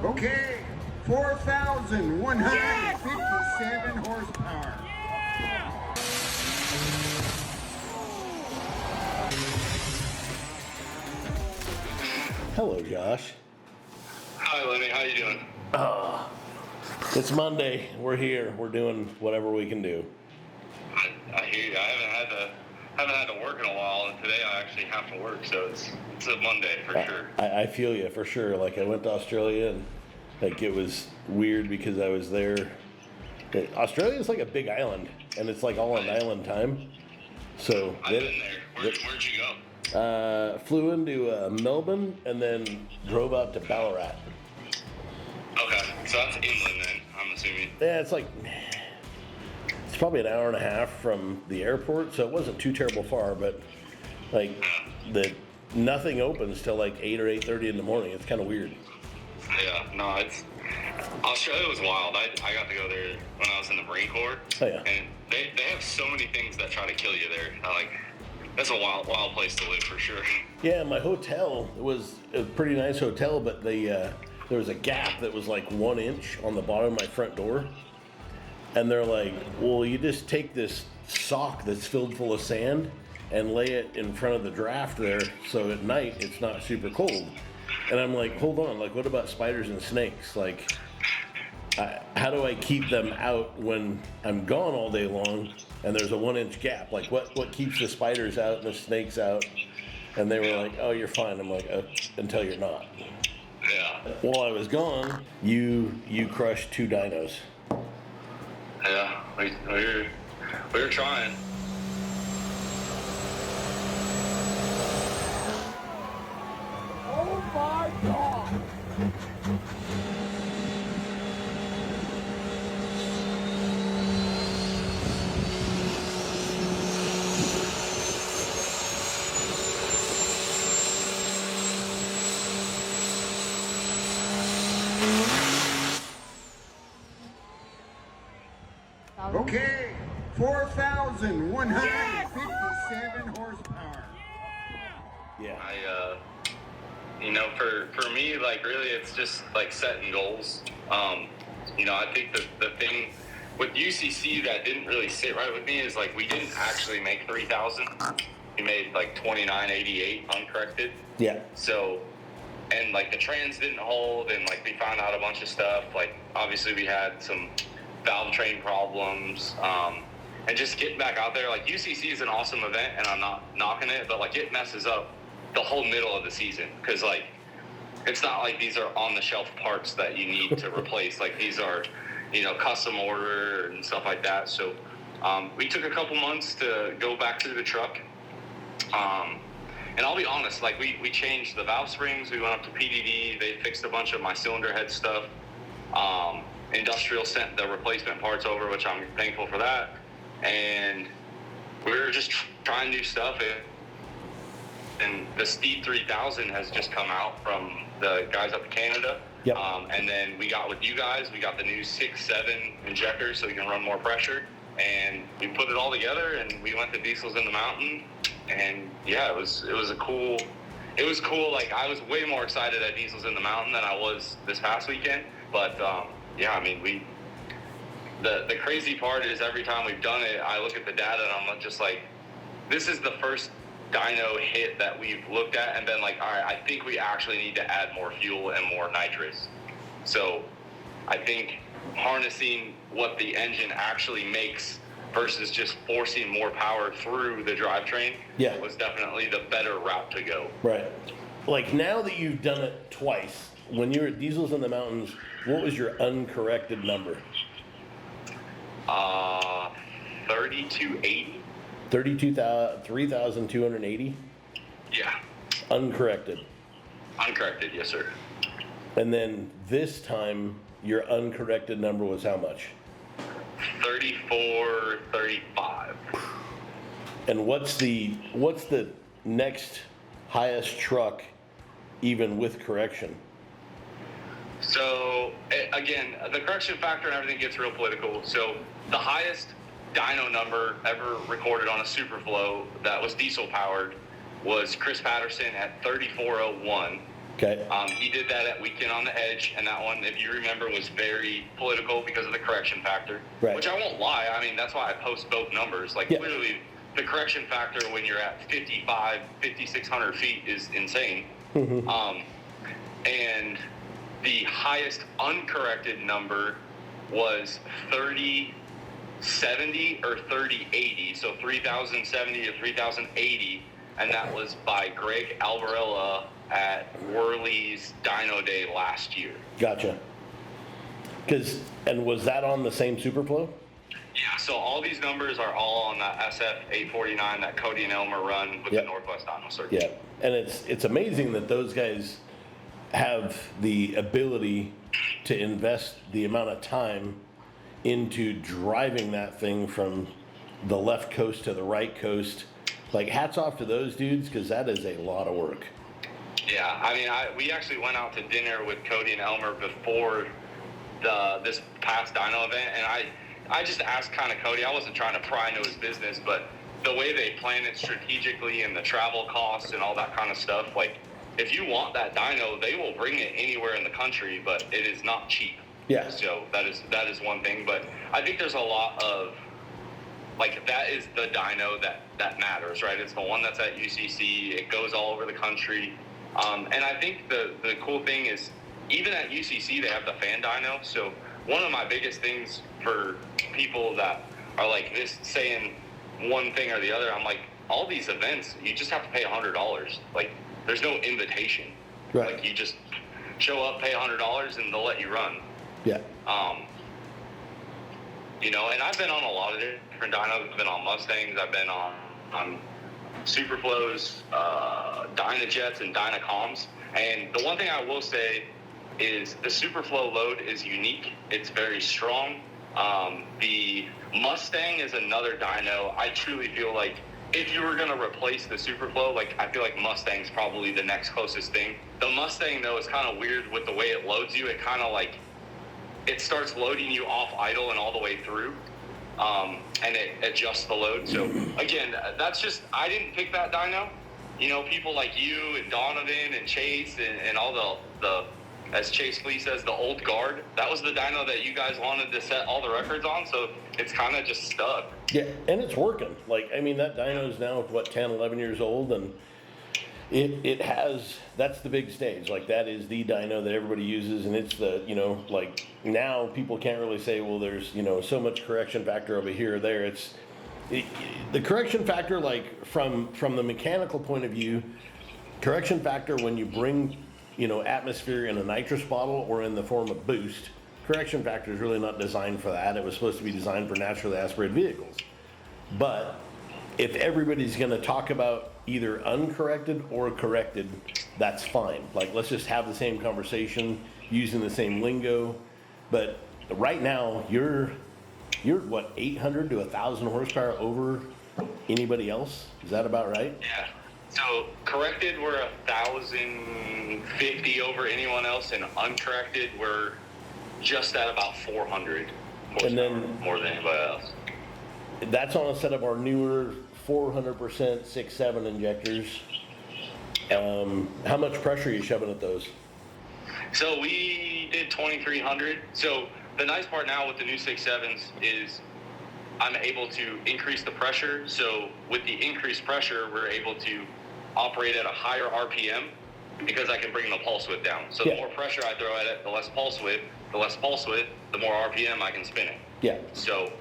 Okay, 4,157 horsepower. Hello, Josh. Hi, Lenny. How you doing? It's Monday. We're here. We're doing whatever we can do. I hear you. I haven't had to work in a while, and today I actually have to work, so it's a Monday for sure. I feel you for sure. Like I went to Australia and like it was weird because I was there. Australia is like a big island, and it's like all on island time. So I've been there. Where'd you go? Flew into Melbourne and then drove out to Ballarat. Okay, so that's inland then, I'm assuming. Yeah, it's probably an hour and a half from the airport, so it wasn't too terrible far. But like nothing opens till like 8 or 8:30 in the morning. It's kind of weird. Yeah, no, Australia was wild. I got to go there when I was in the Marine Corps. Oh yeah. And they have so many things that try to kill you there. That's a wild place to live for sure. Yeah, my hotel was a pretty nice hotel, but there was a gap that was like 1 inch on the bottom of my front door. And they're like, well, you just take this sock that's filled full of sand and lay it in front of the draft there so at night it's not super cold. And I'm like, hold on, like what about spiders and snakes? Like, how do I keep them out when I'm gone all day long and there's a 1 inch gap? Like what keeps the spiders out and the snakes out? And they were like, oh, you're fine. I'm like, until you're not. Yeah. While I was gone, you crushed 2 dynos. Yeah, we were trying. Oh my God! Okay, 4,157 horsepower. Yeah. For me, like really, it's just like setting goals. I think the thing with UCC that didn't really sit right with me is like we didn't actually make 3,000. We made like 2988 uncorrected. Yeah. So, and like the trans didn't hold, and like we found out a bunch of stuff. Like obviously we had some valve train problems, and just getting back out there. Like UCC is an awesome event, and I'm not knocking it, but like it messes up the whole middle of the season because like it's not like these are on the shelf parts that you need to replace. Like these are, custom order and stuff like that. So we took a couple months to go back to the truck. And I'll be honest, like we changed the valve springs. We went up to PDD. They fixed a bunch of my cylinder head stuff. Industrial sent the replacement parts over, which I'm thankful for that. And we were just trying new stuff. And the Steed 3000 has just come out from the guys up in Canada. Yep. And then we got with you guys, we got the new 6.7 injector so we can run more pressure. And we put it all together and we went to Diesels in the Mountain. And yeah, it was cool. Like I was way more excited at Diesels in the Mountain than I was this past weekend. But yeah, I mean, the crazy part is every time we've done it, I look at the data and I'm just like, this is the first dyno hit that we've looked at and been like, all right, I think we actually need to add more fuel and more nitrous. So I think harnessing what the engine actually makes versus just forcing more power through the drivetrain was definitely the better route to go. Right. Like now that you've done it twice, when you were at Diesels in the Mountains, what was your uncorrected number? 3280. 3,280? Yeah. Uncorrected. Uncorrected, yes, sir. And then this time, your uncorrected number was how much? 3435. And what's the next highest truck, even with correction? So again, the correction factor and everything gets real political. So the highest dyno number ever recorded on a Superflow that was diesel powered was Chris Patterson at 3401. Okay. He did that at Weekend on the Edge, and that one, if you remember, was very political because of the correction factor. Right. Which I won't lie. I mean, that's why I post both numbers. Like, literally, the correction factor when you're at 5,600 feet is insane. Mm-hmm. And the highest uncorrected number was 3070 or 3080, so 3070 to 3080, and that was by Greg Alvarella at Worley's Dyno Day last year. Gotcha. And was that on the same Superflow? Yeah, so all these numbers are all on that SF849 that Cody and Elmer run with the Northwest Dyno Circuit. Yeah, and it's amazing that those guys have the ability to invest the amount of time into driving that thing from the left coast to the right coast. Like, hats off to those dudes, because that is a lot of work. Yeah, I mean, we actually went out to dinner with Cody and Elmer before this past dyno event, and I just asked kind of Cody. I wasn't trying to pry into his business, but the way they plan it strategically and the travel costs and all that kind of stuff, like, if you want that dyno, they will bring it anywhere in the country, but it is not cheap. Yeah. So that is one thing, but I think there's a lot of, like, that is the dyno that matters, right? It's the one that's at UCC. It goes all over the country. And I think the cool thing is, even at UCC, they have the fan dyno. So one of my biggest things for people that are like this, saying one thing or the other, I'm like, all these events, you just have to pay $100. Like, there's no invitation. Right. Like, you just show up, pay $100, and they'll let you run. Yeah. You know, and I've been on a lot of different dynos. I've been on Mustangs. I've been on Superflows, Dynajets, and Dynacoms. And the one thing I will say is the Superflow load is unique. It's very strong. The Mustang is another dyno. I truly feel like if you were going to replace the Superflow, like, I feel like Mustang's probably the next closest thing. The Mustang, though, is kind of weird with the way it loads you. It kind of like, it starts loading you off idle and all the way through, and it adjusts the load. So again, that's just, I didn't pick that dyno. You know, people like you and Donovan and Chase and all the as Chase Lee says, the old guard, that was the dyno that you guys wanted to set all the records on, so it's kind of just stuck. Yeah, and it's working. Like, I mean, that dyno is now, what, 10, 11 years old, and it has, that's the big stage. Like, that is the dyno that everybody uses, and it's the, you know, like, now people can't really say, well, there's, you know, so much correction factor over here or there. The correction factor, like, from the mechanical point of view, correction factor when you bring, you know, atmosphere in a nitrous bottle or in the form of boost, correction factor is really not designed for that. It was supposed to be designed for naturally aspirated vehicles. But if everybody's going to talk about either uncorrected or corrected, that's fine. Like, let's just have the same conversation using the same lingo. But right now, you're what, 800 to 1,000 horsepower over anybody else? Is that about right? Yeah. So corrected, we're 1,050 over anyone else, and uncorrected, we're just at about 400 horsepower, And then, more than anybody else. That's on a set of our newer 400% 6.7 injectors. How much pressure are you shoving at those? So we did 2,300. So the nice part now with the new 6.7s is I'm able to increase the pressure. So with the increased pressure, we're able to operate at a higher RPM because I can bring the pulse width down. So the more pressure I throw at it, the less pulse width, the more RPM I can spin it. Yeah. So,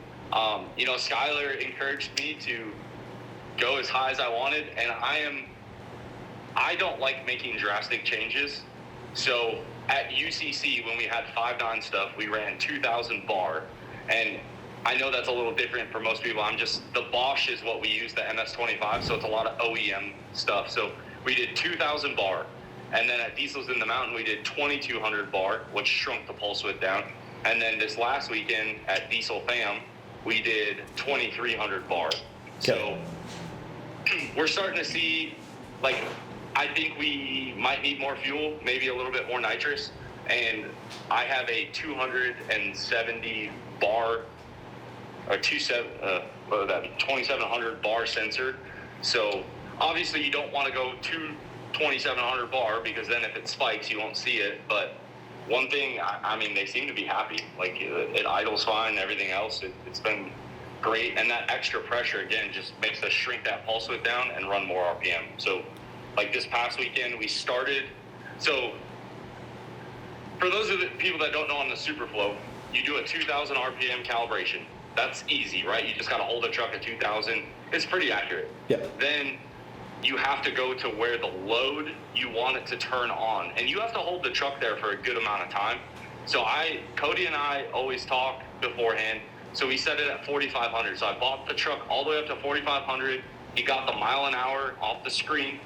you know, Skylar encouraged me to go as high as I wanted, and I don't like making drastic changes. So at UCC, when we had 5.9 stuff, we ran 2,000 bar, and I know that's a little different for most people. The Bosch is what we use, the MS-25, so it's a lot of OEM stuff. So we did 2,000 bar, and then at Diesel's in the Mountain, we did 2,200 bar, which shrunk the pulse width down. And then this last weekend at Diesel Fam, we did 2,300 bar. So we're starting to see, like, I think we might need more fuel, maybe a little bit more nitrous. And I have a 270 bar, or 2,700 bar sensor. So obviously you don't want to go to 2,700 bar because then if it spikes, you won't see it. But one thing, I mean, they seem to be happy. Like it idles fine, everything else. It's been great. And that extra pressure, again, just makes us shrink that pulse width down and run more RPM. So like this past weekend, we started. So for those of the people that don't know on the Superflow, you do a 2,000 RPM calibration. That's easy, right? You just got to hold the truck at 2,000. It's pretty accurate. Yep. Then you have to go to where the load you want it to turn on, and you have to hold the truck there for a good amount of time. So Cody and I always talk beforehand. So we set it at 4,500. So I bought the truck all the way up to 4,500. He got the mile an hour off the screen,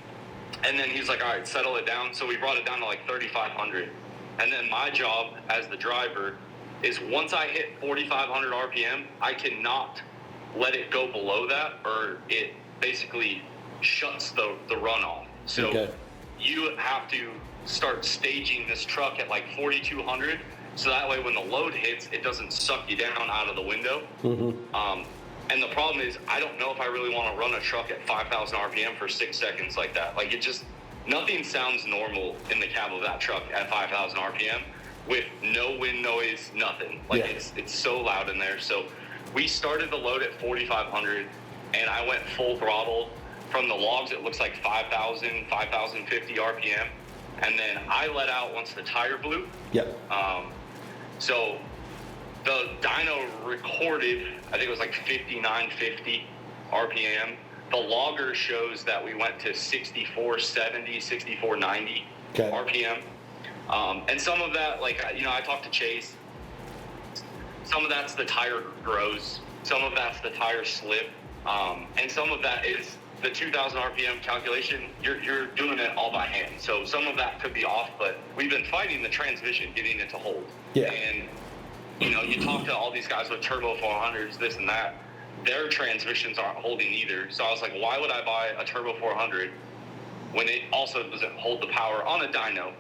and then he's like, all right, settle it down. So we brought it down to like 3,500. And then my job as the driver is once I hit 4,500 RPM, I cannot let it go below that, or it basically shuts the run off. So okay. You have to start staging this truck at like 4,200, so that way when the load hits, it doesn't suck you down out of the window. Mm-hmm. And the problem is, I don't know if I really want to run a truck at 5,000 RPM for 6 seconds like that. Like, it just, nothing sounds normal in the cab of that truck at 5,000 RPM with no wind noise, nothing. Like, yeah. It's so loud in there. So we started the load at 4,500, and I went full throttle. From the logs, it looks like 5,000, 5,050 RPM. And then I let out once the tire blew. Yep. So the dyno recorded, I think it was like 5,950 RPM. The logger shows that we went to 6,470, 6,490 okay. RPM. And some of that, like, you know, I talked to Chase. Some of that's the tire grows. Some of that's the tire slip. And some of that is the 2,000 RPM calculation. You're doing it all by hand. So some of that could be off, but we've been fighting the transmission, getting it to hold. Yeah. And, you know, you talk to all these guys with turbo 400s, this and that, their transmissions aren't holding either. So I was like, why would I buy a turbo 400 when it also doesn't hold the power on a dyno?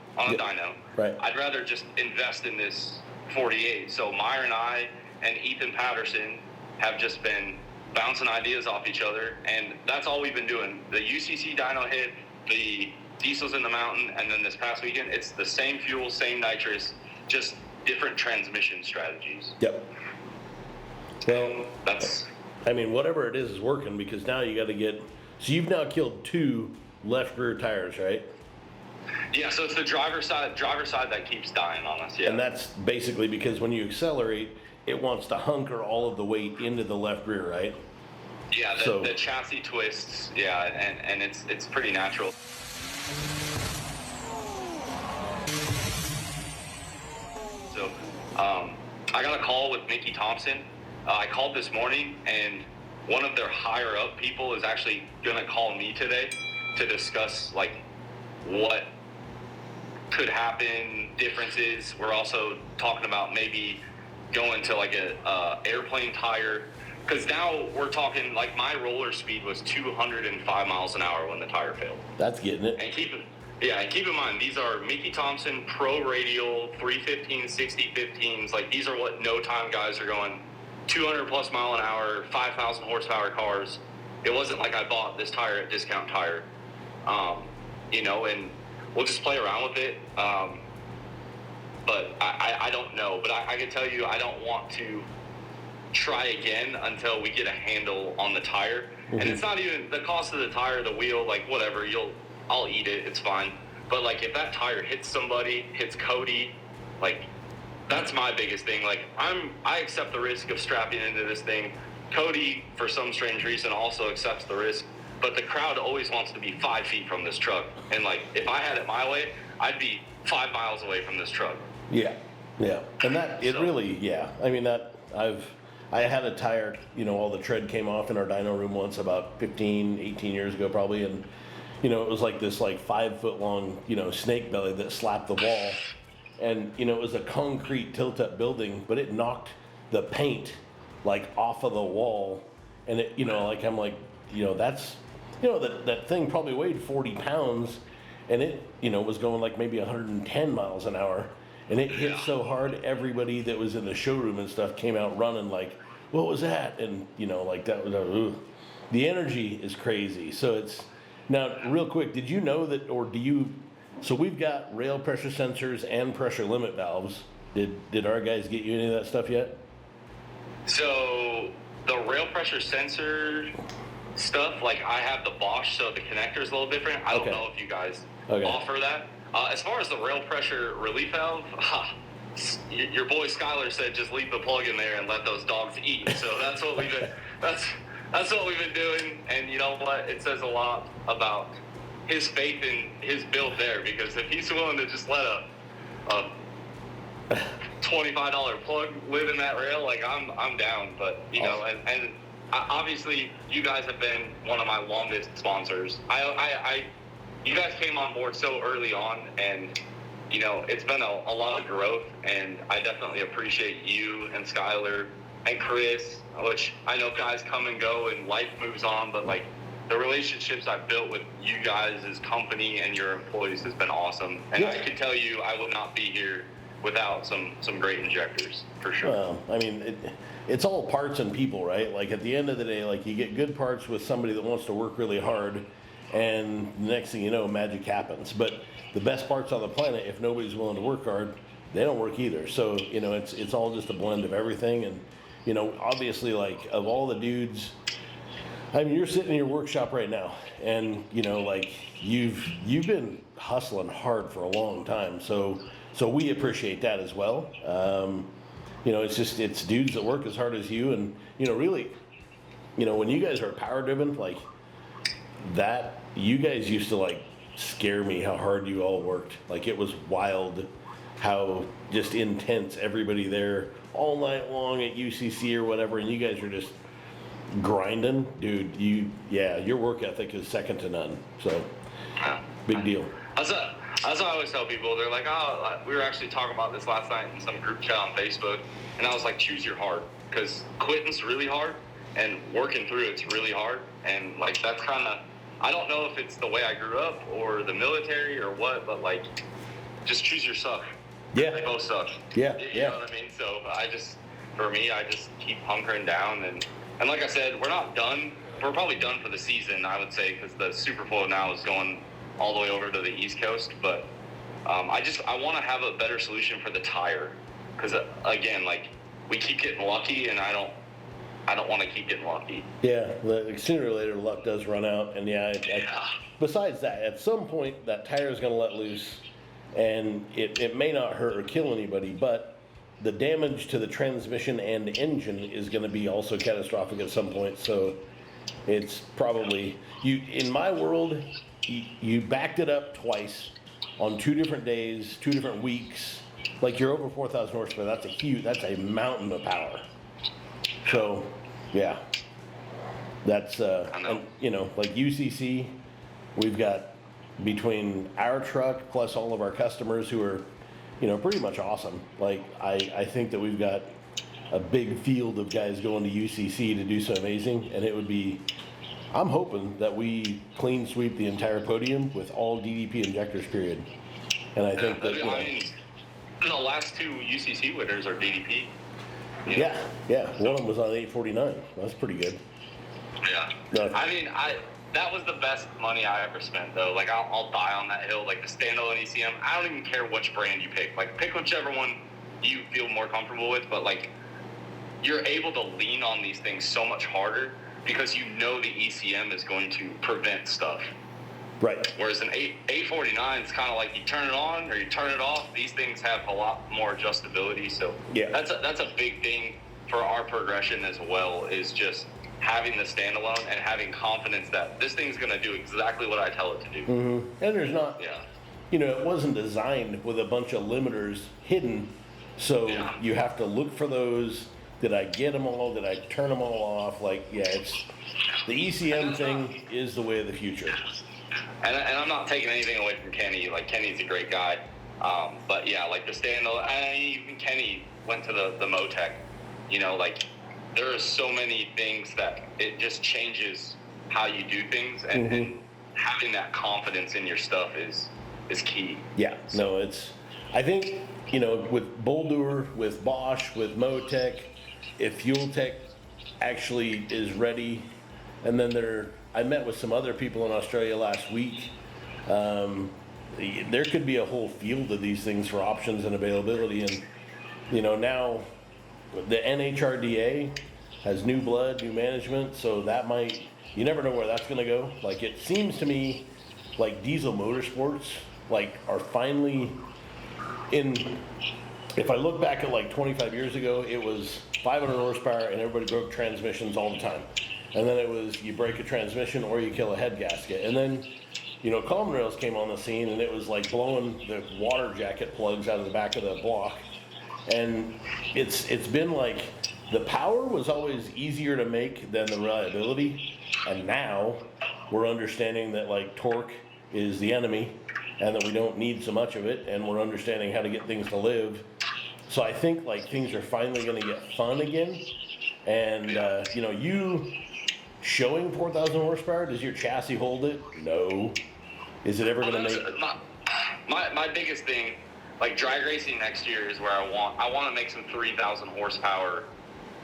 Right. I'd rather just invest in this 48. So Meyer and I and Ethan Patterson have just been bouncing ideas off each other, and that's all we've been doing. The UCC dyno hit, the diesels in the mountain, and then this past weekend, it's the same fuel, same nitrous, just different transmission strategies. Yep. Well, That's, I mean, whatever it is working, because now you got to get. So you've now killed 2 left rear tires, right? yeah, so it's the driver's side that keeps dying on us, yeah. And that's basically because when you accelerate, it wants to hunker all of the weight into the left rear, right? Yeah, So- the chassis twists, yeah, and it's pretty natural. So, I got a call with Mickey Thompson. I called this morning, and one of their higher up people is actually gonna call me today to discuss like what could happen, differences. We're also talking about maybe going to like a airplane tire, because now we're talking like my roller speed was 205 miles an hour when the tire failed. That's getting it. And keep in mind, these are Mickey Thompson Pro Radial 315, 6015s. Like, these are what no time guys are going 200 plus mile an hour, 5,000 horsepower cars. It wasn't like I bought this tire at Discount Tire, you know, and we'll just play around with it. But I don't know. But I can tell you, I don't want to try again until we get a handle on the tire. Mm-hmm. And it's not even the cost of the tire, the wheel, like whatever, I'll eat it, it's fine. But like, if that tire hits somebody, hits Cody, like, that's my biggest thing. Like, I accept the risk of strapping into this thing. Cody, for some strange reason, also accepts the risk. But the crowd always wants to be 5 feet from this truck. And like, if I had it my way, I'd be 5 miles away from this truck. Yeah, yeah, and that it really, yeah. I mean, that I had a tire, you know, all the tread came off in our dyno room once about 15, 18 years ago probably, and you know, it was like this like 5 foot long, you know, snake belly that slapped the wall, and you know, it was a concrete tilt up building, but it knocked the paint like off of the wall, and it, you know, like I'm like, you know, that's, you know, that thing probably weighed 40 pounds, and it, you know, was going like maybe 110 miles an hour. And it hit so hard, everybody that was in the showroom and stuff came out running like, what was that? And, you know, like that was, the energy is crazy. So it's, Now, real quick, did you know that, or do you? So we've got rail pressure sensors and pressure limit valves. Did our guys get you any of that stuff yet? So the rail pressure sensor stuff, like I have the Bosch, so the connector's a little different. I don't know if you guys offer that. As far as the rail pressure relief valve, your boy Skyler said just leave the plug in there and let those dogs eat. So that's what we've been. That's what we've been doing. And you know what? It says a lot about his faith in his build there, because if he's willing to just let a $25 plug live in that rail, like I'm down. But you know, and obviously you guys have been one of my longest sponsors. You guys came on board so early on, and you know, it's been a lot of growth, and I definitely appreciate you and Skyler and Chris, which I know guys come and go and life moves on, but like the relationships I've built with you guys' company and your employees has been awesome. And I can tell you I would not be here without some great injectors, for sure. Well, I mean, it's all parts and people, right? Like at the end of the day, like you get good parts with somebody that wants to work really hard, and the next thing you know, magic happens. But the best parts on the planet, if nobody's willing to work hard, they don't work either. So, you know, it's all just a blend of everything. And, you know, obviously, like, of all the dudes, I mean, you're sitting in your workshop right now, and, you know, like, you've been hustling hard for a long time. So we appreciate that as well. You know, it's dudes that work as hard as you. And, you know, really, you know, when you guys are power driven, like, that, you guys used to, like, scare me how hard you all worked. Like, it was wild how just intense everybody there all night long at UCC or whatever, and you guys are just grinding. Dude, your work ethic is second to none. So, big deal. That's what I always tell people. They're like, oh, we were actually talking about this last night in some group chat on Facebook, and I was like, choose your hard, because quitting's really hard, and working through it's really hard, and like that's kind of, I don't know if it's the way I grew up or the military or what, but like, just choose your suck. Yeah. They both suck. Yeah. You know what I mean? So for me, I just keep hunkering down. And like I said, we're not done. We're probably done for the season, I would say, because the Super Bowl now is going all the way over to the East Coast. But I want to have a better solution for the tire. Because, again, like, we keep getting lucky, and I don't want to keep getting lucky. Yeah, sooner or later, luck does run out. And besides that, at some point, that tire is going to let loose, and it may not hurt or kill anybody, but the damage to the transmission and engine is going to be also catastrophic at some point. So it's probably, in my world, you backed it up twice on 2 different days, 2 different weeks. Like, you're over 4,000 horsepower. That's a mountain of power. So, yeah, that's, and, you know, like UCC, we've got between our truck plus all of our customers who are, you know, pretty much awesome. Like, I think that we've got a big field of guys going to UCC to do so amazing, and it would be, I'm hoping that we clean sweep the entire podium with all DDP injectors, period. And I think that, you know, I mean, the last 2 UCC winners are DDP. Yeah. One of them was on 849. That's pretty good. Yeah. No. I mean, that was the best money I ever spent, though. Like, I'll die on that hill. Like, the standalone ECM, I don't even care which brand you pick. Like, pick whichever one you feel more comfortable with, but, like, you're able to lean on these things so much harder because you know the ECM is going to prevent stuff. Right. Whereas an 849 is kind of like you turn it on or you turn it off. These things have a lot more adjustability. So yeah, that's a big thing for our progression as well, is just having the standalone and having confidence that this thing's going to do exactly what I tell it to do. Mm-hmm. And there's not, you know, it wasn't designed with a bunch of limiters hidden. So you have to look for those. Did I get them all? Did I turn them all off? Like, it's the ECM thing is the way of the future. And I'm not taking anything away from Kenny. Like, Kenny's a great guy. But yeah, like the standalone, and even Kenny went to the Motec. You know, like, there are so many things that it just changes how you do things, and having that confidence in your stuff is key. Yeah, so, no, I think, you know, with Boulder, with Bosch, with Motec, if Fuel Tech actually is ready, and then they're I met with some other people in Australia last week. There could be a whole field of these things for options and availability, and now the NHRA has new blood, new management, so that might, you never know where that's going to go. Like, it seems to me like Diesel Motorsports like are finally in. If I look back at like 25 years ago, it was 500 horsepower and everybody broke transmissions all the time. And then it was you break a transmission or you kill a head gasket. And then, common rails came on the scene, and it was like blowing the water jacket plugs out of the back of the block. And it's been like the power was always easier to make than the reliability. And now we're understanding that like torque is the enemy and that we don't need so much of it, and we're understanding how to get things to live. So I think like things are finally going to get fun again. And you showing 4,000 horsepower, does your chassis hold it? No. Is it ever going to make? My biggest thing, like drag racing next year, is where I want to make some 3,000 horsepower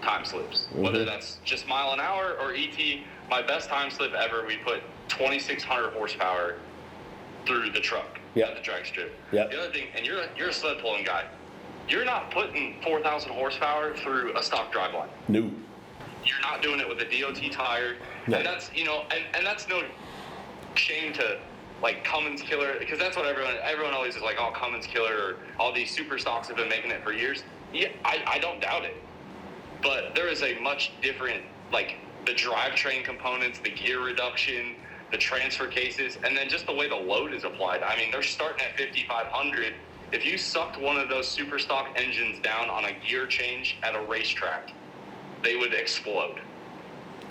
time slips. Mm-hmm. Whether that's just mile an hour or ET. My best time slip ever, we put 2,600 horsepower through the truck at the drag strip. Yep. The other thing, and you're a sled pulling guy, you're not putting 4,000 horsepower through a stock driveline. No. You're not doing it with a DOT tire. No. And that's, and that's no shame to like Cummins killer, because that's what everyone always is like, oh, Cummins killer, or all these super stocks have been making it for years. Yeah, I don't doubt it. But there is a much different, like the drivetrain components, the gear reduction, the transfer cases, and then just the way the load is applied. I mean, they're starting at 5,500. If you sucked one of those super stock engines down on a gear change at a racetrack, they would explode.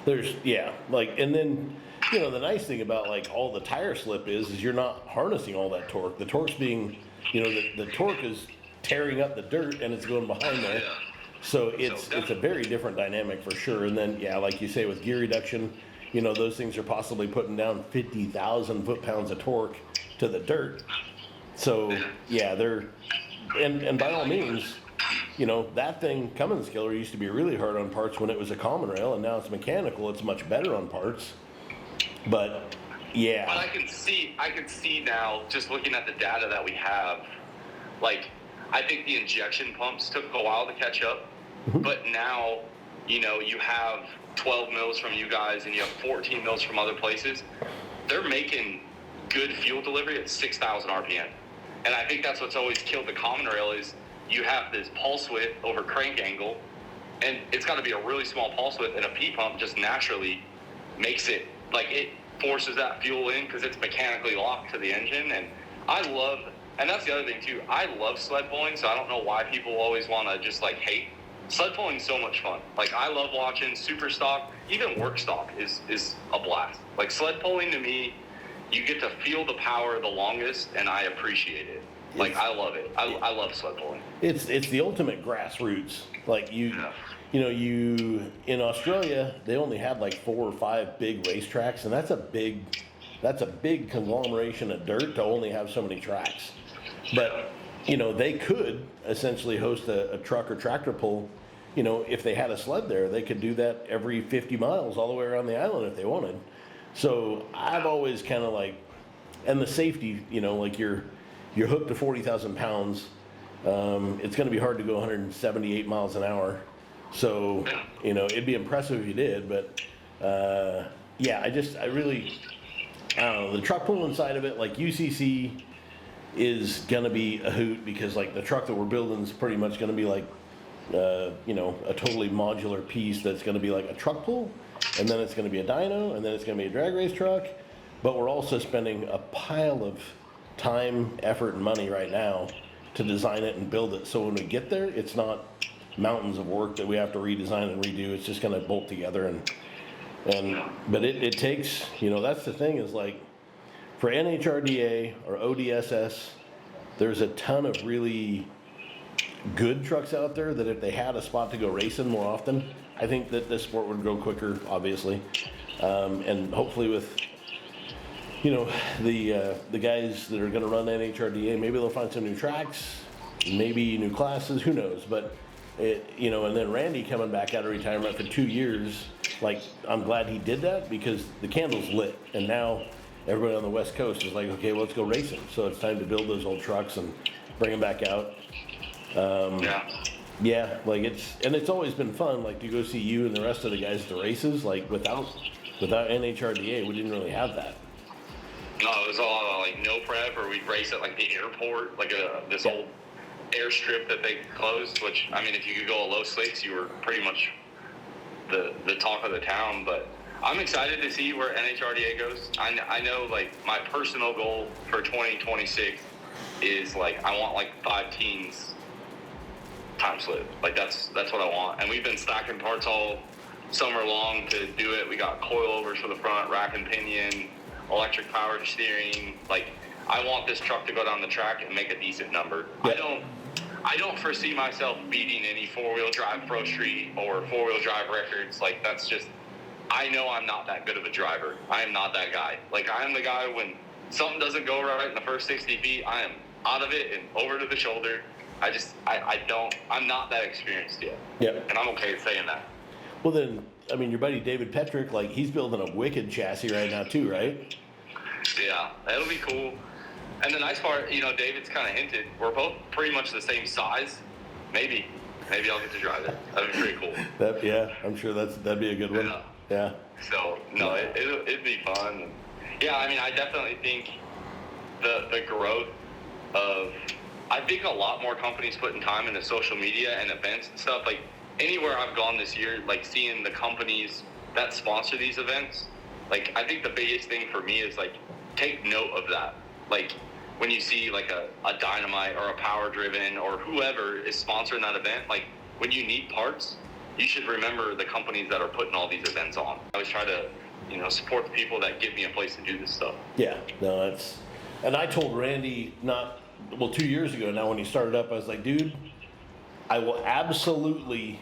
And then, the nice thing about like all the tire slip is you're not harnessing all that torque. The torque's being, the torque is tearing up the dirt and it's going behind there. Yeah. So it's a very different dynamic for sure. And then, like you say, with gear reduction, those things are possibly putting down 50,000 foot-pounds of torque to the dirt. So, they're, and by all means, that thing, Cummins killer, used to be really hard on parts when it was a common rail, and now it's mechanical. It's much better on parts. But, But I can see now, just looking at the data that we have, like, I think the injection pumps took a while to catch up, but now, you have 12 mils from you guys and you have 14 mils from other places. They're making good fuel delivery at 6,000 RPM. And I think that's what's always killed the common rail is you have this pulse width over crank angle, and it's got to be a really small pulse width, and a P pump just naturally makes it, like it forces that fuel in because it's mechanically locked to the engine. And and that's the other thing too, I love sled pulling, so I don't know why people always want to just like hate. Sled pulling is so much fun. Like I love watching super stock, even work stock is a blast. Like sled pulling to me, you get to feel the power the longest, and I appreciate it. Like I love it. I love sled pulling. It's the ultimate grassroots. Like you in Australia, they only had like 4 or 5 big racetracks, and that's a big conglomeration of dirt to only have so many tracks. But they could essentially host a truck or tractor pull. If they had a sled there, they could do that every 50 miles all the way around the island if they wanted. So I've always kind of like, and the safety, like you're hooked to 40,000 pounds. It's going to be hard to go 178 miles an hour. So, it'd be impressive if you did, but I don't know, the truck pulling side of it, like UCC is going to be a hoot because like the truck that we're building is pretty much going to be like, a totally modular piece that's going to be like a truck pull, and then it's going to be a dyno, and then it's going to be a drag race truck. But we're also spending a pile of time, effort, and money right now to design it and build it. So when we get there, it's not mountains of work that we have to redesign and redo. It's just going to bolt together. But it takes, that's the thing is like for NHRDA or ODSS, there's a ton of really good trucks out there that if they had a spot to go racing more often, I think that this sport would go quicker, obviously. And hopefully with, the guys that are going to run NHRDA, maybe they'll find some new tracks, maybe new classes, who knows. But, and then Randy coming back out of retirement for 2 years, like, I'm glad he did that because the candle's lit. And now everybody on the West Coast is like, okay, well, let's go racing. So it's time to build those old trucks and bring them back out. Yeah, like it's always been fun, like to go see you and the rest of the guys at the races. Like without NHRDA, we didn't really have that. No, it was all like no prep, or we'd race at like the airport, like this old airstrip that they closed. Which, I mean, if you could go a low slicks, you were pretty much the talk of the town. But I'm excited to see where NHRDA goes. I know, like, my personal goal for 2026 is like I want like 5 teens time slip. Like that's what I want. And we've been stacking parts all summer long to do it. We got coilovers for the front, rack and pinion, electric powered steering. Like, I want this truck to go down the track and make a decent number. Yeah. I don't foresee myself beating any 4-wheel drive Pro Street or 4-wheel drive records. Like, that's just, I know I'm not that good of a driver. I am not that guy. Like, I am the guy when something doesn't go right in the first 60 feet, I am out of it and over to the shoulder. I'm not that experienced yet. Yeah. And I'm okay with saying that. Well then, I mean, your buddy David Petrick, like he's building a wicked chassis right now too, right? Yeah, that'll be cool. And the nice part, you know, David's kind of hinted, we're both pretty much the same size. Maybe I'll get to drive it. That'd be pretty cool. Yeah, I'm sure that'd be a good one. Yeah. So, no, it'd be fun. Yeah, I mean, I definitely think the growth of, I think a lot more companies putting time into social media and events and stuff. Like, anywhere I've gone this year, like seeing the companies that sponsor these events, like, I think the biggest thing for me is like, take note of that. Like, when you see like a Dynomite or a Power Driven or whoever is sponsoring that event, like, when you need parts, you should remember the companies that are putting all these events on. I always try to, you know, support the people that give me a place to do this stuff. Yeah, no, and I told Randy 2 years ago now when he started up, I was like, dude, I will absolutely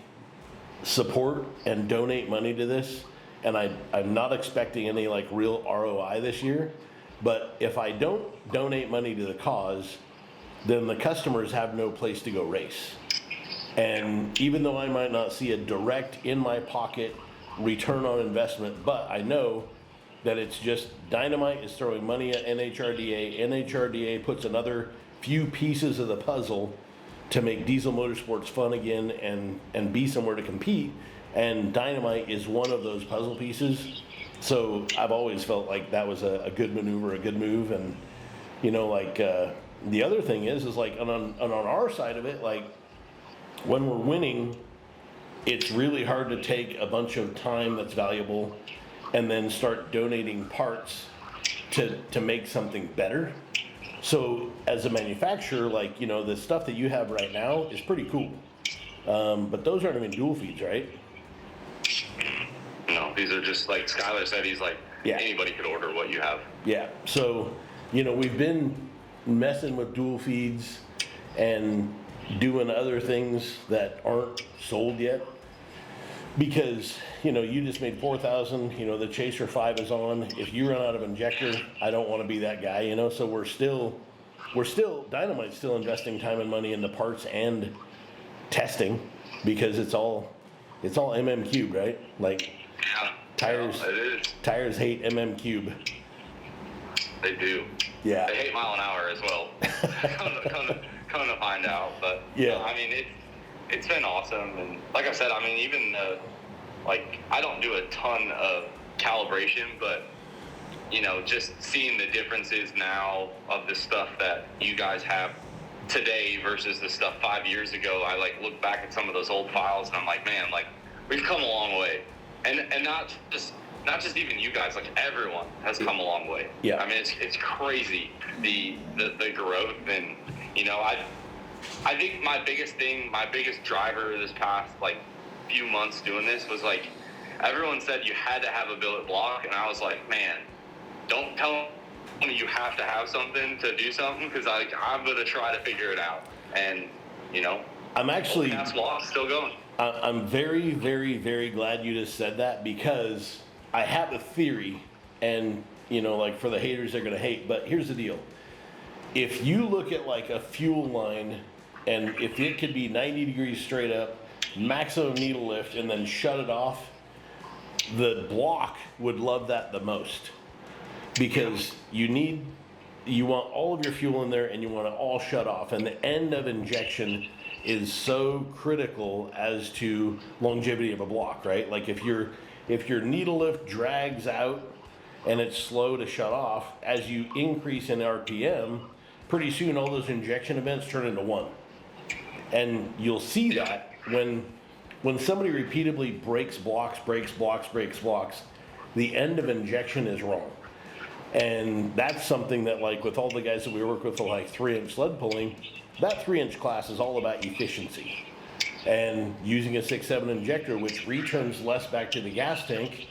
support and donate money to this. And I'm not expecting any like real ROI this year. But if I don't donate money to the cause, then the customers have no place to go race. And even though I might not see a direct in my pocket return on investment, but I know that it's just Dynomite is throwing money at NHRDA. NHRDA puts another few pieces of the puzzle to make diesel motorsports fun again and be somewhere to compete. And Dynomite is one of those puzzle pieces. So I've always felt like that was a good maneuver, a good move. And, you know, like the other thing is like on our side of it, like when we're winning, it's really hard to take a bunch of time that's valuable and then start donating parts to make something better. So as a manufacturer, like, you know, the stuff that you have right now is pretty cool. But those aren't even dual feeds, right? No, these are just like Skylar said, he's like, Yeah. Anybody could order what you have. Yeah, so, you know, we've been messing with dual feeds and doing other things that aren't sold yet. Because, you know, you just made 4,000, you know, the Chaser 5 is on. If you run out of injector, I don't want to be that guy, you know, so we're still, Dynomite's still investing time and money into parts and testing because it's all MM cube, right? Like, Yeah. tires, it is. tires hate MM cube. They do. Yeah. They hate mile an hour as well. come to find out. But, Yeah. I mean, it's been awesome. And like I said, I mean, even like, I don't do a ton of calibration, but, you know, just seeing the differences now of the stuff that you guys have today versus the stuff 5 years ago, I like look back at some of those old files and I'm like, man, like, we've come a long way. And not just even you guys, like, everyone has come a long way. Yeah. I mean, it's crazy, the growth. And, you know, I think my biggest driver this past like few months doing this was like, everyone said you had to have a billet block, and I was like, man, don't tell me you have to have something to do something, because I'm gonna try to figure it out. And, you know, I'm actually that's block still going. I'm very, very, very glad you just said that, because I have a theory, and, you know, like, for the haters, they're gonna hate, but here's the deal. If you look at like a fuel line, and if it could be 90 degrees straight up, maximum needle lift, and then shut it off, the block would love that the most, because you want all of your fuel in there and you want it all shut off, and the end of injection is so critical as to longevity of a block, right? Like if your needle lift drags out and it's slow to shut off, as you increase in RPM, pretty soon all those injection events turn into one. And you'll see that when somebody repeatedly breaks blocks, the end of injection is wrong. And that's something that, like, with all the guys that we work with, like 3-inch sled pulling, that 3-inch class is all about efficiency. And using a 6.7 injector, which returns less back to the gas tank,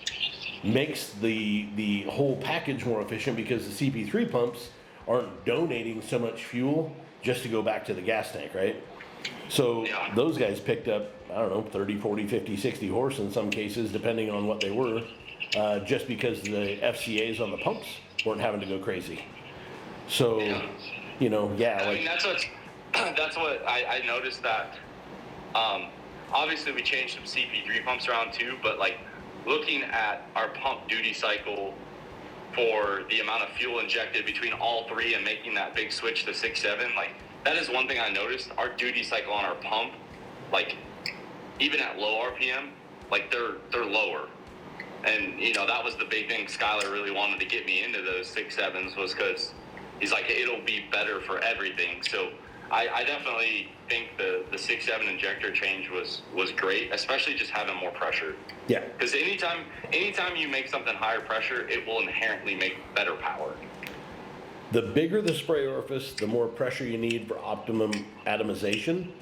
makes the whole package more efficient, because the CP3 pumps aren't donating so much fuel just to go back to the gas tank, right? So those guys picked up, I don't know, 30, 40, 50, 60 horse in some cases, depending on what they were, just because the FCAs on the pumps weren't having to go crazy. So, you know, I mean, that's what I noticed that, obviously we changed some CP3 pumps around too, but like looking at our pump duty cycle for the amount of fuel injected between all three and making that big switch to 6.7, like that is one thing I noticed. Our duty cycle on our pump, like even at low RPM, like they're lower. And, you know, that was the big thing Skylar really wanted to get me into those 6.7s, was because he's like, it'll be better for everything. So I definitely think the 6.7 injector change was great, especially just having more pressure. Yeah. Because anytime you make something higher pressure, it will inherently make better power. The bigger the spray orifice, the more pressure you need for optimum atomization.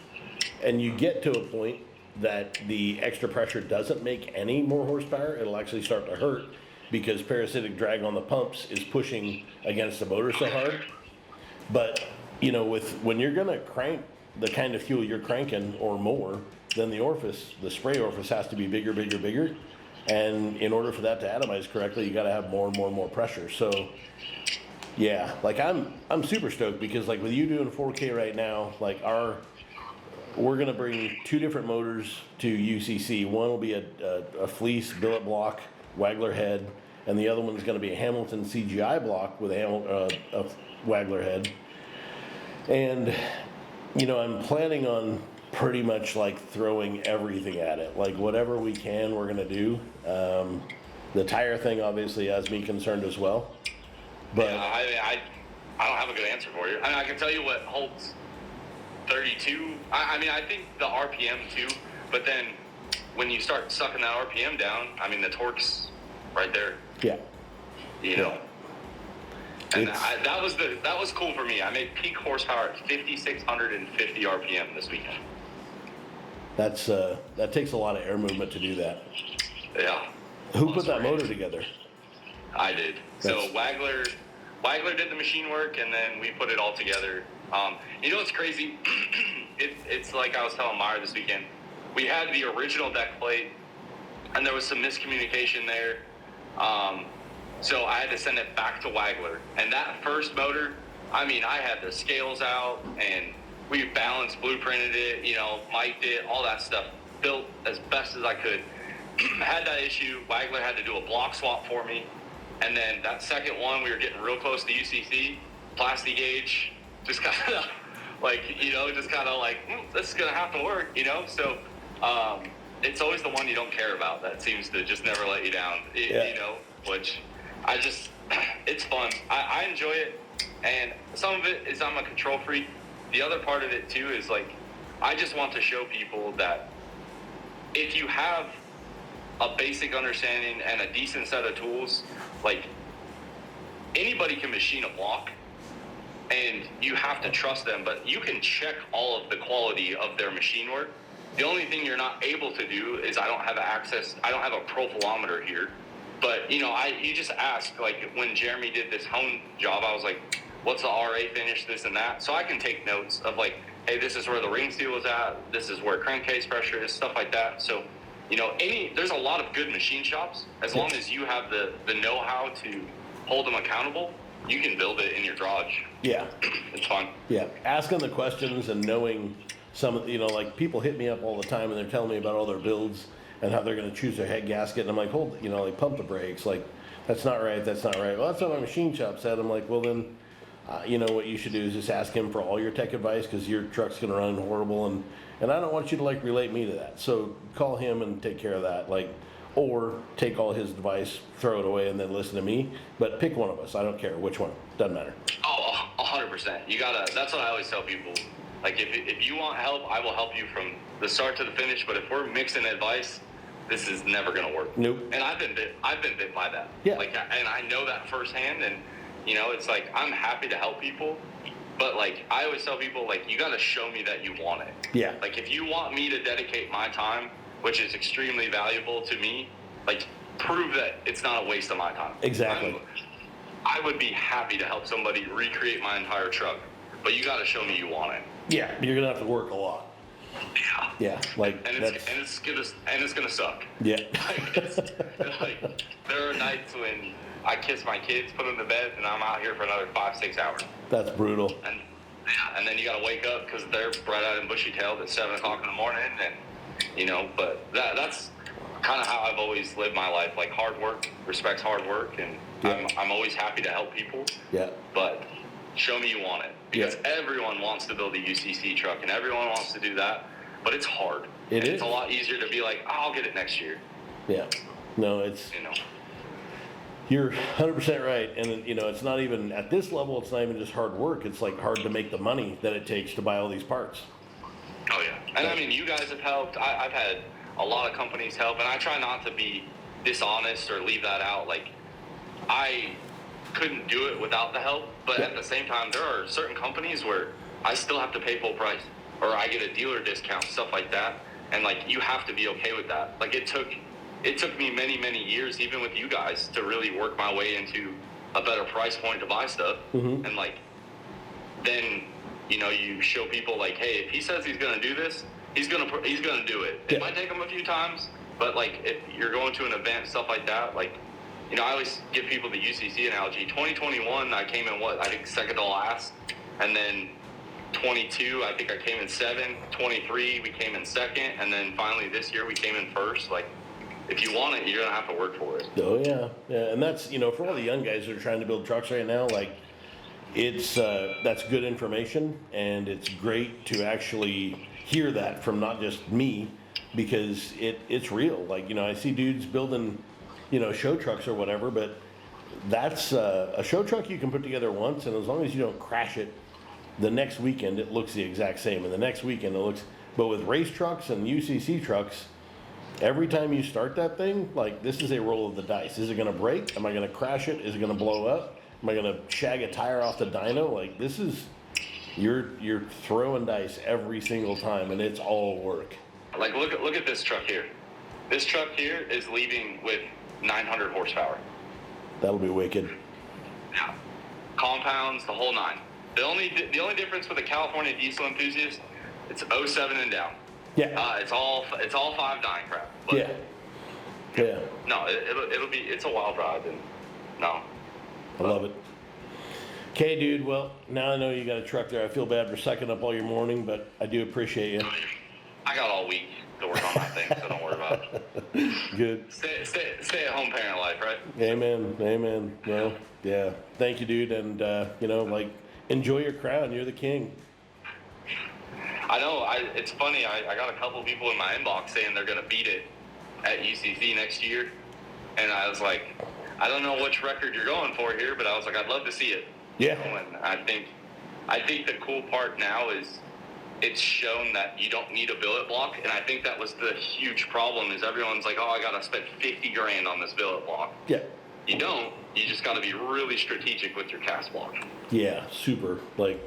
And you get to a point that the extra pressure doesn't make any more horsepower. It'll actually start to hurt, because parasitic drag on the pumps is pushing against the motor so hard. But, you know, when you're gonna crank the kind of fuel you're cranking or more, then the spray orifice has to be bigger. And in order for that to atomize correctly, you gotta have more and more pressure. So yeah, like I'm super stoked, because like with you doing 4K right now, like we're gonna bring 2 different motors to UCC. One will be a fleece billet block Wagler head, and the other one's gonna be a Hamilton CGI block with a Wagler head. And, you know, I'm planning on pretty much like throwing everything at it. Like whatever we can, we're gonna do. The tire thing obviously has me concerned as well. But I don't have a good answer for you. I mean, I can tell you what holds 32. I mean, I think the RPM too, but then when you start sucking that RPM down, I mean, the torque's right there. Yeah. You know. And that was cool for me. I made peak horsepower at 5,650 RPM this weekend. That takes a lot of air movement to do that. Yeah. Who put that motor together? I did. So Wagler did the machine work, and then we put it all together. You know what's crazy? It's like I was telling Meyer this weekend. We had the original deck plate, and there was some miscommunication there. So I had to send it back to Wagler. And that first motor, I mean, I had the scales out, and we balanced, blueprinted it, you know, mic'd it, all that stuff, built as best as I could. Had that issue. Wagler had to do a block swap for me. And then that second one, we were getting real close to UCC, plastic gauge, just kind of like, you know, just kind of like, this is going to have to work, you know? So it's always the one you don't care about that seems to just never let you down, you know, which it's fun. I enjoy it. And some of it is I'm a control freak. The other part of it too is like, I just want to show people that if you have a basic understanding and a decent set of tools, like anybody can machine a block, and you have to trust them, but you can check all of the quality of their machine work. The only thing you're not able to do is I don't have a profilometer here, but you know, you just ask, like when Jeremy did this hone job, I was like, what's the RA finish, this and that, so I can take notes of like, hey, this is where the ring seal is at, this is where crankcase pressure is, stuff like that. So you know, there's a lot of good machine shops. As long as you have the know-how to hold them accountable, you can build it in your garage. Yeah. It's fun. Yeah. Asking the questions and knowing some, you know, like people hit me up all the time and they're telling me about all their builds, and how they're going to choose their head gasket. And I'm like, hold, you know, like pump the brakes. Like, that's not right. That's not right. Well, that's what my machine shop said. I'm like, well then, you know what you should do is just ask him for all your tech advice, because your truck's going to run horrible, and I don't want you to like relate me to that. So call him and take care of that. Like, or take all his advice, throw it away, and then listen to me. But pick one of us. I don't care which one. Doesn't matter. Oh, 100%. You gotta. That's what I always tell people. Like, if you want help, I will help you from the start to the finish. But if we're mixing advice, this is never gonna work. Nope. And I've been bit by that. Yeah. Like, and I know that firsthand. And you know, it's like, I'm happy to help people, but like I always tell people, like, you gotta show me that you want it. Yeah. Like, if you want me to dedicate my time, which is extremely valuable to me, like, prove that it's not a waste of my time. Exactly. I would be happy to help somebody recreate my entire truck, but you got to show me you want it. Yeah, you're gonna have to work a lot. Yeah. Yeah, like and it's gonna suck. Yeah. like, there are nights when I kiss my kids, put them to bed, and I'm out here for another 5-6 hours. That's brutal. And then you got to wake up because they're bright-eyed and bushy-tailed at 7 o'clock in the morning, and you know. But that's kind of how I've always lived my life. Like, hard work respects hard work, and yeah. I'm always happy to help people. Yeah. But show me you want it, because yeah. everyone wants to build a UCC truck, and everyone wants to do that, but it's hard. It's a lot easier to be like, oh, I'll get it next year. Yeah. No, it's, you know. You're 100% right. And, you know, it's not even, at this level, it's not even just hard work. It's like hard to make the money that it takes to buy all these parts. Oh, yeah. And I mean, you guys have helped. I've had a lot of companies help, and I try not to be dishonest or leave that out. Like, I couldn't do it without the help, but yeah. at the same time, there are certain companies where I still have to pay full price, or I get a dealer discount, stuff like that. And like, you have to be okay with that. Like, it took me many years, even with you guys, to really work my way into a better price point to buy stuff. Mm-hmm. And like, then, you know, you show people like, hey, if he says he's going to do this, he's going to do it. Yeah. It might take him a few times, but like, if you're going to an event, stuff like that, like, you know, I always give people the UCC analogy. 2021, I came in I think second to last, and then 22, I think I came in 7. 23, we came in second, and then finally this year we came in first. Like, if you want it, you're gonna have to work for it. Oh yeah, yeah, and that's, you know, for all the young guys that are trying to build trucks right now, like, it's that's good information, and it's great to actually hear that from not just me, because it's real. Like, you know, I see dudes building, you know, show trucks or whatever, but that's a show truck you can put together once, and as long as you don't crash it, the next weekend it looks the exact same, and the next weekend it looks. But with race trucks and UCC trucks, every time you start that thing, like, this is a roll of the dice. Is it going to break? Am I going to crash it? Is it going to blow up? Am I going to shag a tire off the dyno? Like, this is, you're throwing dice every single time, and it's all work. Like, look at this truck here. This truck here is leaving with 900 horsepower. That'll be wicked. Yeah. Compounds, the whole 9. The only difference with a California diesel enthusiast, it's 07 and down. Yeah. It's all 5 dying crap. But yeah. Yeah. No, it's a wild ride, and no. I love it. Okay, dude. Well, now I know you got a truck there. I feel bad for sucking up all your morning, but I do appreciate you. I got all week to work on that thing, so don't worry about it. Good. Stay at home parent life, right? Amen. Amen. Well, yeah. Thank you, dude. And, you know, like, enjoy your crown. You're the king. I know. It's funny. I got a couple people in my inbox saying they're going to beat it at UCC next year. And I was like, I don't know which record you're going for here, but I was like, I'd love to see it. Yeah. You know, and I think the cool part now is it's shown that you don't need a billet block. And I think that was the huge problem, is everyone's like, oh, I got to spend $50,000 on this billet block. Yeah. You don't. You just got to be really strategic with your cast block. Yeah, super. Like,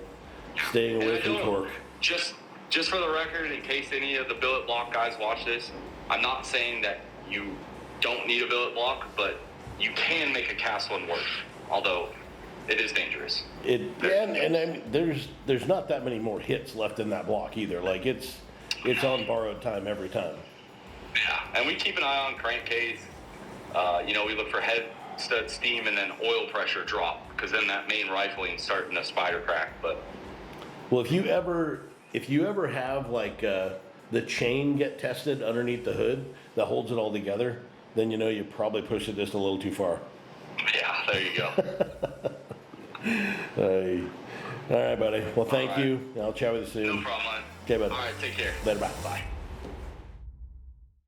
staying away from torque. Just for the record, in case any of the billet block guys watch this, I'm not saying that you don't need a billet block, but you can make a cast one work, although it is dangerous. And I mean, there's not that many more hits left in that block either. Like, it's on borrowed time every time. Yeah, and we keep an eye on crankcase. You know, we look for head stud steam and then oil pressure drop, because then that main rifling's starting to spider crack. But well, if you ever have like the the chain get tested underneath the hood that holds it all together, then you know you probably pushed it just a little too far. Yeah, there you go. Hey. All right, buddy. Well, thank All right. you. I'll chat with you soon. No problem, man. Okay, bud. All right, take care. Later, bye. Bye.